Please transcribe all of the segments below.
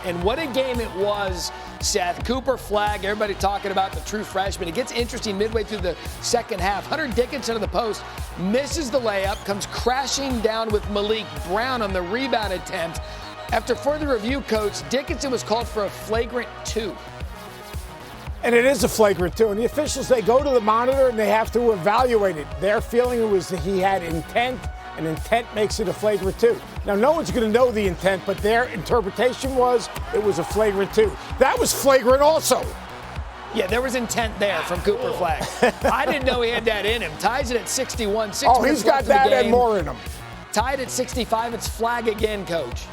And what a game it was, Seth. Cooper Flagg, everybody talking about the true freshman. It gets interesting midway through the second half. Hunter Dickinson of the post misses the layup, comes crashing down with Malik Brown on the rebound attempt. After further review, Coach, Dickinson was called for a flagrant 2. And it is a flagrant 2. And the officials, they go to the monitor and they have to evaluate it. Their feeling was that he had intent, and intent makes it a flagrant 2. Now, no one's going to know the intent, but their interpretation was it was a flagrant 2. That was flagrant also. Yeah, there was intent there from Cooper Flagg. I didn't know he had that in him. Ties it at 61. Oh, he's got that and more in him. Tied at 65. It's Flagg again, Coach.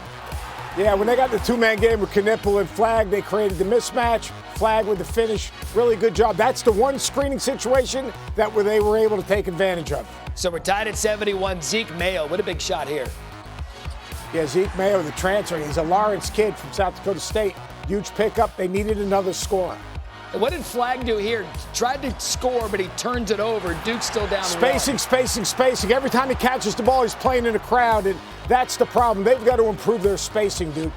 Yeah, when they got the two-man game with Knipple and Flagg, they created the mismatch. Flagg with the finish. Really good job. That's the one screening situation that they were able to take advantage of. So we're tied at 71. Zeke Mayo, what a big shot here. Yeah, Zeke Mayo, the transfer. He's a Lawrence kid from South Dakota State. Huge pickup. They needed another scorer. And what did Flagg do here? Tried to score, but he turns it over. Duke's still down spacing, spacing. Every time he catches the ball, he's playing in a crowd, and that's the problem. They've got to improve their spacing, Duke.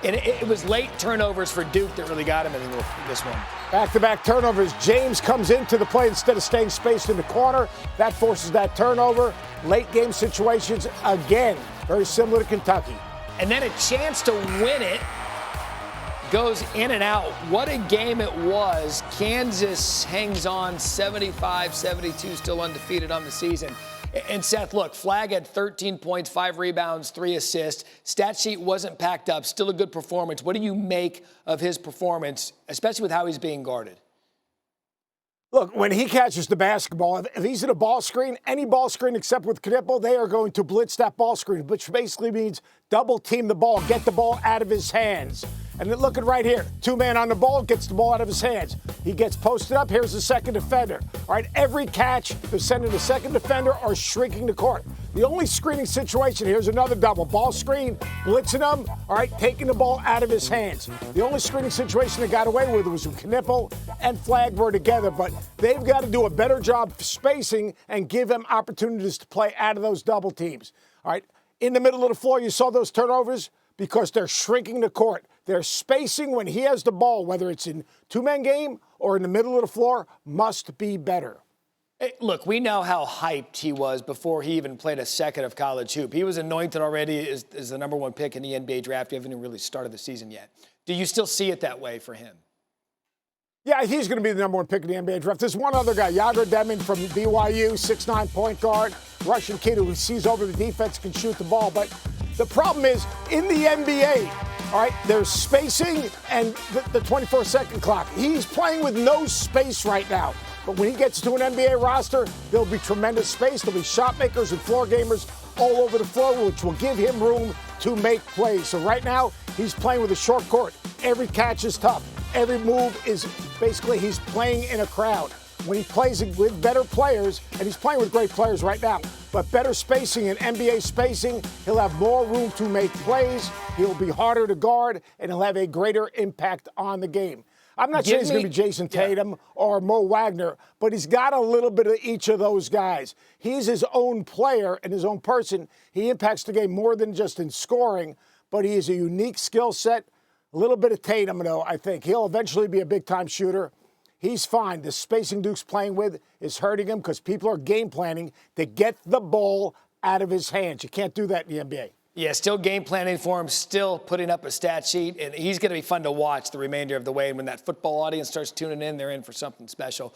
And it was late turnovers for Duke that really got him in this one. Back-to-back turnovers. James comes into the play instead of staying spaced in the corner. That forces that turnover. Late game situations again. Very similar to Kentucky. And then a chance to win it. Goes in and out. What a game it was. Kansas hangs on 75-72, still undefeated on the season. And Seth, look, Flagg had 13 points, 5 rebounds, 3 assists. Stat sheet wasn't packed up. Still a good performance. What do you make of his performance, especially with how he's being guarded? Look, when he catches the basketball, if he's in a ball screen, any ball screen except with Knipple, they are going to blitz that ball screen, which basically means double team the ball, get the ball out of his hands. And then look at right here. 2-man on the ball, gets the ball out of his hands. He gets posted up. Here's the second defender. All right, every catch, they're sending the second defender or shrinking the court. The only screening situation, here's another double. Ball screen, blitzing him, all right, taking the ball out of his hands. The only screening situation they got away with was when Knipple and Flagg were together, but they've got to do a better job spacing and give him opportunities to play out of those double teams. All right, in the middle of the floor, you saw those turnovers because they're shrinking the court. Their spacing when he has the ball, whether it's in two-man game or in the middle of the floor, must be better. Hey, look, we know how hyped he was before he even played a second of college hoop. He was anointed already as the number 1 pick in the NBA draft. You haven't even really started the season yet. Do you still see it that way for him? Yeah, he's going to be the number 1 pick in the NBA draft. There's one other guy, Yager Deming from BYU, 6'9" point guard, Russian kid who sees over the defense, can shoot the ball. But the problem is, in the NBA, all right, there's spacing and the 24-second clock. He's playing with no space right now. But when he gets to an NBA roster, there'll be tremendous space. There'll be shot makers and floor gamers all over the floor, which will give him room to make plays. So right now, he's playing with a short court. Every catch is tough. Every move is basically he's playing in a crowd. When he plays with better players, and he's playing with great players right now, but better spacing and NBA spacing, he'll have more room to make plays. He'll be harder to guard, and he'll have a greater impact on the game. I'm not saying he's going to be Jason Tatum or Mo Wagner, but he's got a little bit of each of those guys. He's his own player and his own person. He impacts the game more than just in scoring, but he is a unique skill set. A little bit of Tatum, though, I think. He'll eventually be a big-time shooter. He's fine. The spacing Duke's playing with is hurting him because people are game planning to get the ball out of his hands. You can't do that in the NBA. Yeah, still game planning for him, still putting up a stat sheet, and he's going to be fun to watch the remainder of the way. And when that football audience starts tuning in, they're in for something special.